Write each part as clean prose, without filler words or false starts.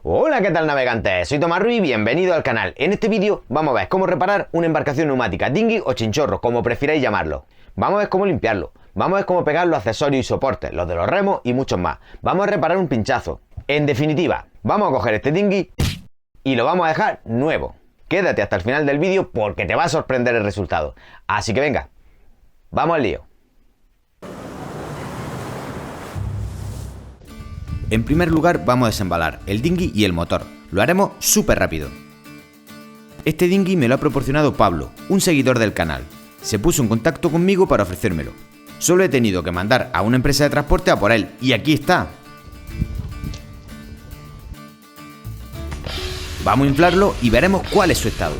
Hola, ¿qué tal, navegantes? Soy Tomás Ruiz y bienvenido al canal. En este vídeo vamos a ver cómo reparar una embarcación neumática, dinghy o chinchorro, como prefiráis llamarlo. Vamos a ver cómo limpiarlo. Vamos a ver cómo pegar los accesorios y soportes, los de los remos y muchos más. Vamos a reparar un pinchazo. En definitiva, vamos a coger este dinghy y lo vamos a dejar nuevo. Quédate hasta el final del vídeo porque te va a sorprender el resultado. Así que venga, vamos al lío. En primer lugar vamos a desembalar el dinghy y el motor. Lo haremos súper rápido. Este dinghy me lo ha proporcionado Pablo, un seguidor del canal. Se puso en contacto conmigo para ofrecérmelo. Solo he tenido que mandar a una empresa de transporte a por él, y aquí está. Vamos a inflarlo y veremos cuál es su estado.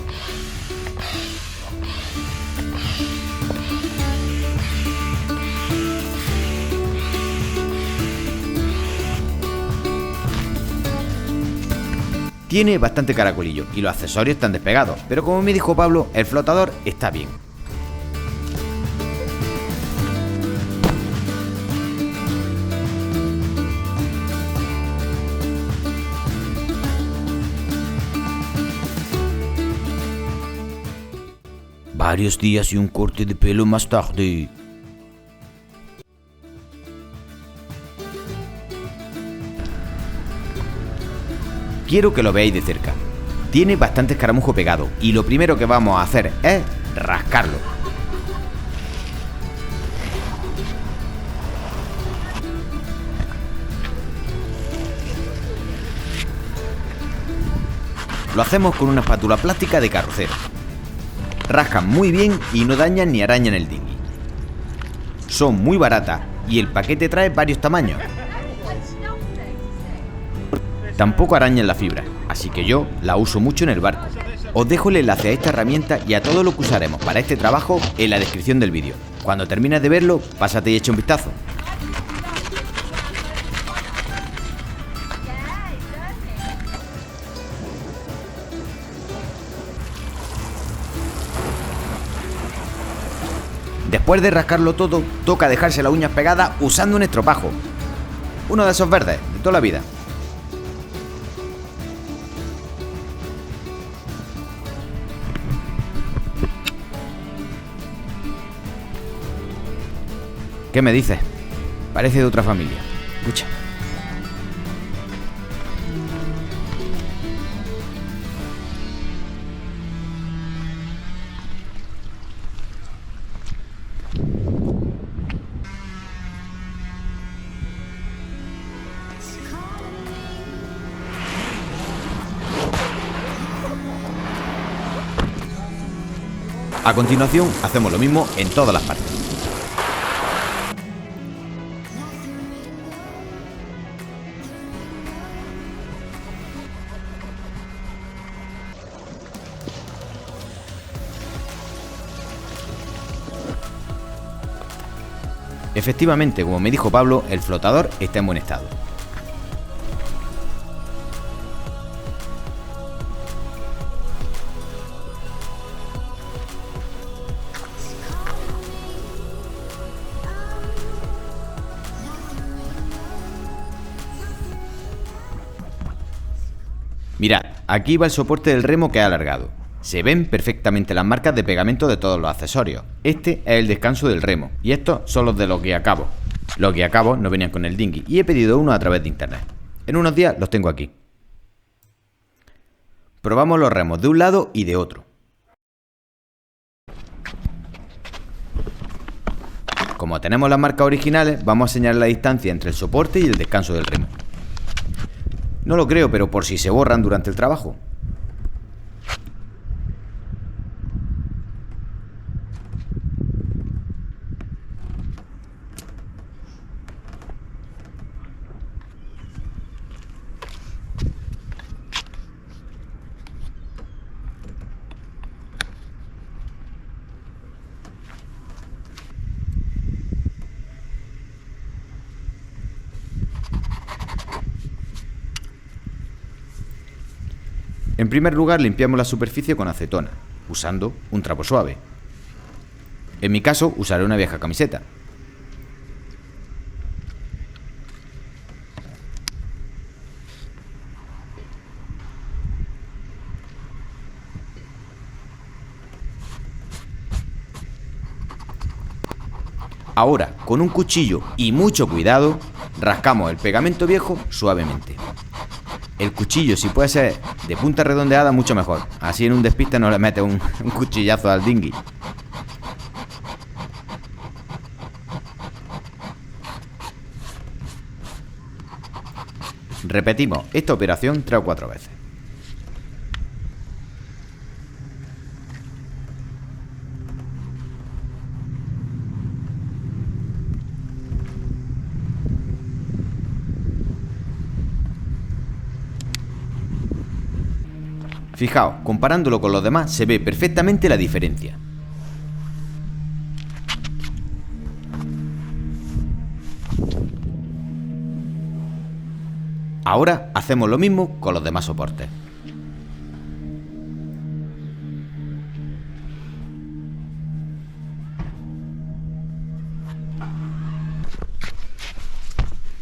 Tiene bastante caracolillo y los accesorios están despegados, pero como me dijo Pablo, el flotador está bien. Varios días y un corte de pelo más tarde. Quiero que lo veáis de cerca. Tiene bastante escaramujo pegado y lo primero que vamos a hacer es rascarlo. Lo hacemos con una espátula plástica de carrocero. Rascan muy bien y no dañan ni arañan el dinghy. Son muy baratas y el paquete trae varios tamaños. Tampoco arañan la fibra, así que yo la uso mucho en el barco. Os dejo el enlace a esta herramienta y a todo lo que usaremos para este trabajo en la descripción del vídeo. Cuando termines de verlo, pásate y echa un vistazo. Después de rascarlo todo, toca dejarse las uñas pegadas usando un estropajo. Uno de esos verdes, de toda la vida. ¿Qué me dices? Parece de otra familia. Escucha. A continuación, hacemos lo mismo en todas las partes. Efectivamente, como me dijo Pablo, el flotador está en buen estado. Mirad, aquí va el soporte del remo que ha alargado. Se ven perfectamente las marcas de pegamento de todos los accesorios. Este es el descanso del remo y estos son los de los guiacabos. Los guiacabos no venían con el dinghy y he pedido uno a través de internet. En unos días los tengo aquí. Probamos los remos de un lado y de otro. Como tenemos las marcas originales, vamos a señalar la distancia entre el soporte y el descanso del remo. No lo creo, pero por si se borran durante el trabajo. En primer lugar, limpiamos la superficie con acetona, usando un trapo suave. En mi caso, usaré una vieja camiseta. Ahora, con un cuchillo y mucho cuidado, rascamos el pegamento viejo suavemente. El cuchillo, si puede ser de punta redondeada, mucho mejor. Así en un despiste no le metes un cuchillazo al dinghy. Repetimos esta operación 3 o 4 veces. Fijaos, comparándolo con los demás se ve perfectamente la diferencia. Ahora hacemos lo mismo con los demás soportes.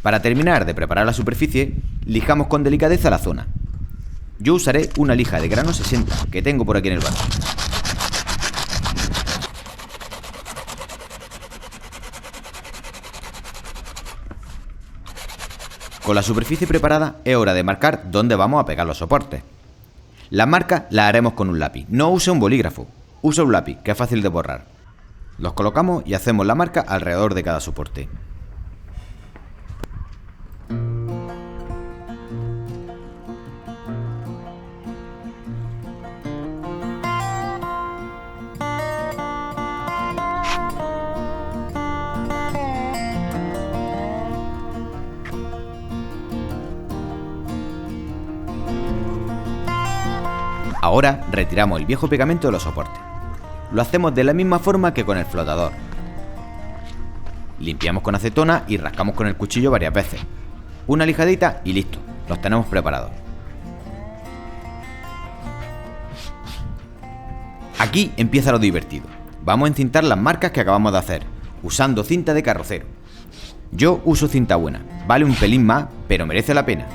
Para terminar de preparar la superficie, lijamos con delicadeza la zona. Yo usaré una lija de grano 60 que tengo por aquí en el barco. Con la superficie preparada es hora de marcar dónde vamos a pegar los soportes. Las marcas las haremos con un lápiz. No use un bolígrafo, usa un lápiz que es fácil de borrar. Los colocamos y hacemos la marca alrededor de cada soporte. Ahora retiramos el viejo pegamento de los soportes. Lo hacemos de la misma forma que con el flotador. Limpiamos con acetona y rascamos con el cuchillo varias veces. Una lijadita y listo, los tenemos preparados. Aquí empieza lo divertido. Vamos a encintar las marcas que acabamos de hacer, usando cinta de carrocero. Yo uso cinta buena, vale un pelín más, pero merece la pena.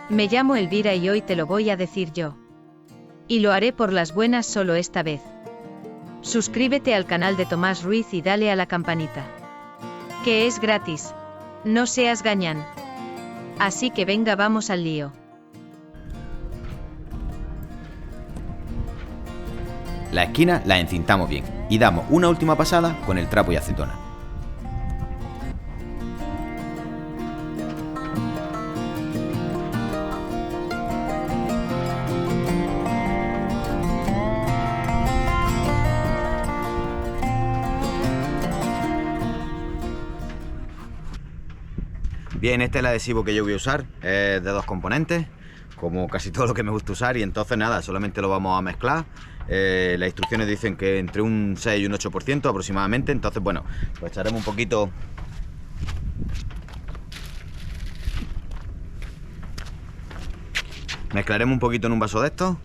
Me llamo Elvira y hoy te lo voy a decir yo. Y lo haré por las buenas solo esta vez. Suscríbete al canal de Tomás Ruiz y dale a la campanita. Que es gratis. No seas gañán. Así que venga, vamos al lío. La esquina la encintamos bien y damos una última pasada con el trapo y acetona. Bien, este es el adhesivo que yo voy a usar, es de 2 componentes, como casi todo lo que me gusta usar, y entonces nada, solamente lo vamos a mezclar. Las instrucciones dicen que entre un 6 y un 8% aproximadamente, entonces bueno, pues echaremos un poquito. Mezclaremos un poquito en un vaso de estos,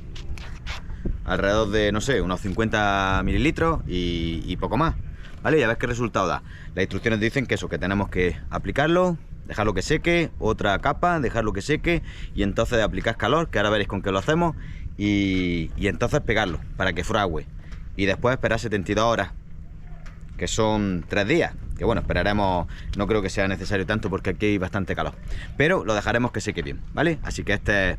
alrededor de, no sé, unos 50 mililitros y poco más, ¿vale? Y a ver qué resultado da. Las instrucciones dicen que eso, que tenemos que aplicarlo, dejarlo que seque, otra capa, dejarlo que seque y entonces aplicar calor, que ahora veréis con qué lo hacemos, y entonces pegarlo para que fragüe y después esperar 72 horas, que son 3 días, que bueno, esperaremos, no creo que sea necesario tanto porque aquí hay bastante calor, pero lo dejaremos que seque bien, ¿vale? Así que este es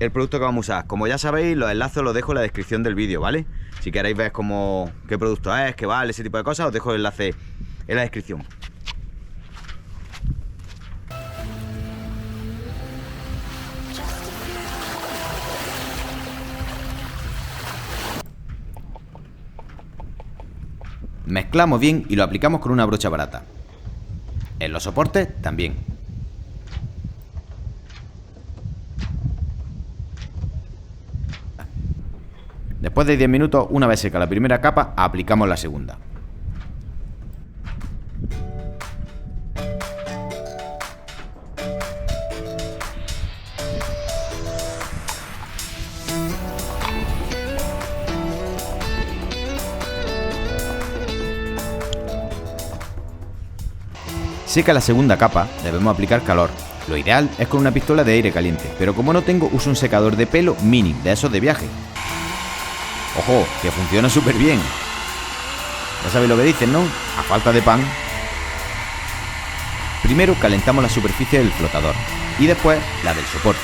el producto que vamos a usar. Como ya sabéis, los enlaces los dejo en la descripción del vídeo, ¿vale? Si queréis ver qué producto es, qué vale, ese tipo de cosas, os dejo el enlace en la descripción. Mezclamos bien y lo aplicamos con una brocha barata. En los soportes también. Después de 10 minutos, una vez seca la primera capa, aplicamos la segunda. Seca la segunda capa, debemos aplicar calor. Lo ideal es con una pistola de aire caliente, pero como no tengo, uso un secador de pelo mini, de esos de viaje. ¡Ojo! Que funciona súper bien. Ya sabéis lo que dicen, ¿no? A falta de pan. Primero calentamos la superficie del flotador y después la del soporte.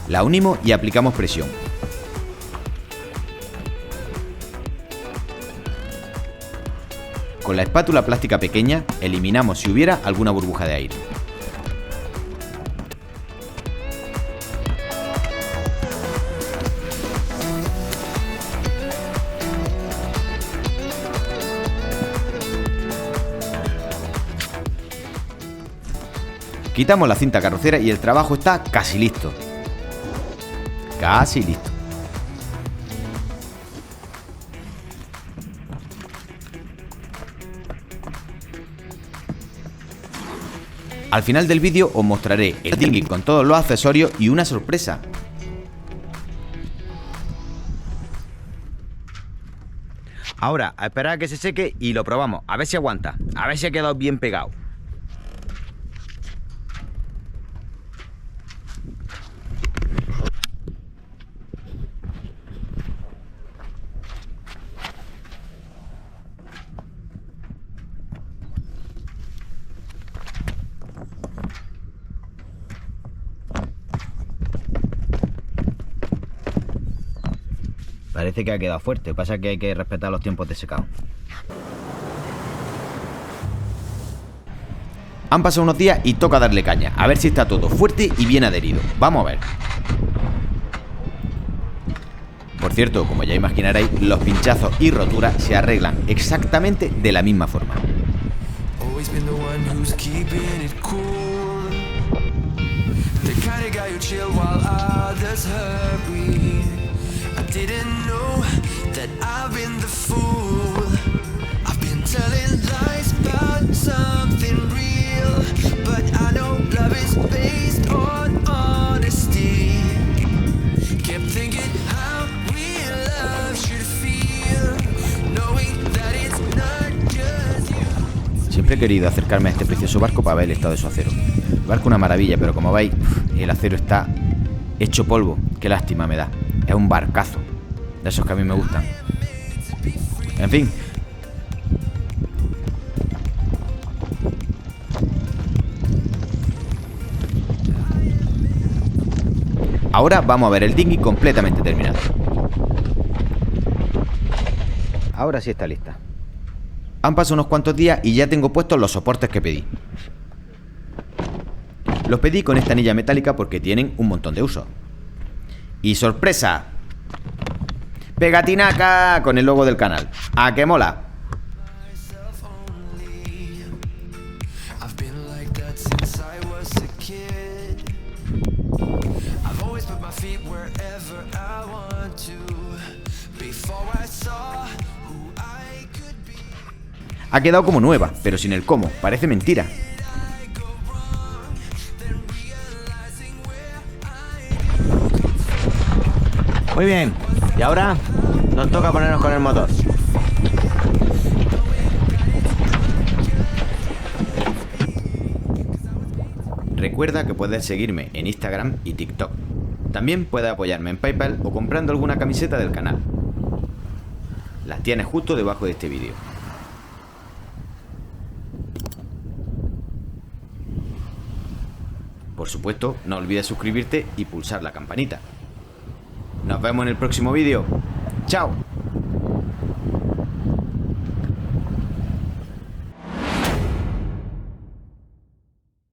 La unimos y aplicamos presión. Con la espátula plástica pequeña eliminamos si hubiera alguna burbuja de aire. Quitamos la cinta carrocera y el trabajo está casi listo. Casi listo. Al final del vídeo os mostraré el dinghy con todos los accesorios y una sorpresa. Ahora, a esperar a que se seque y lo probamos, a ver si aguanta, a ver si ha quedado bien pegado. Parece que ha quedado fuerte, pasa que hay que respetar los tiempos de secado. Han pasado unos días y toca darle caña, a ver si está todo fuerte y bien adherido. Vamos a ver. Por cierto, como ya imaginaréis, los pinchazos y roturas se arreglan exactamente de la misma forma. Didn't know that I've been the fool. I've been telling lies about something real, but I know love is based on honesty. Kept thinking how real love should feel, knowing that it's not just you. Siempre he querido acercarme a este precioso barco para ver el estado de su acero. El barco una maravilla, pero como veis, el acero está hecho polvo. Qué lástima me da. Es un barcazo, de esos que a mí me gustan. En fin. Ahora vamos a ver el dinghy completamente terminado. Ahora sí está lista. Han pasado unos cuantos días y ya tengo puestos los soportes que pedí. Los pedí con esta anilla metálica porque tienen un montón de usos. Y sorpresa, pegatinaca con el logo del canal. ¿A qué mola? Ha quedado como nueva, pero sin el cómo, parece mentira. Muy bien, y ahora nos toca ponernos con el motor. Recuerda que puedes seguirme en Instagram y TikTok. También puedes apoyarme en PayPal o comprando alguna camiseta del canal. Las tienes justo debajo de este vídeo. Por supuesto, no olvides suscribirte y pulsar la campanita. Nos vemos en el próximo vídeo. ¡Chao!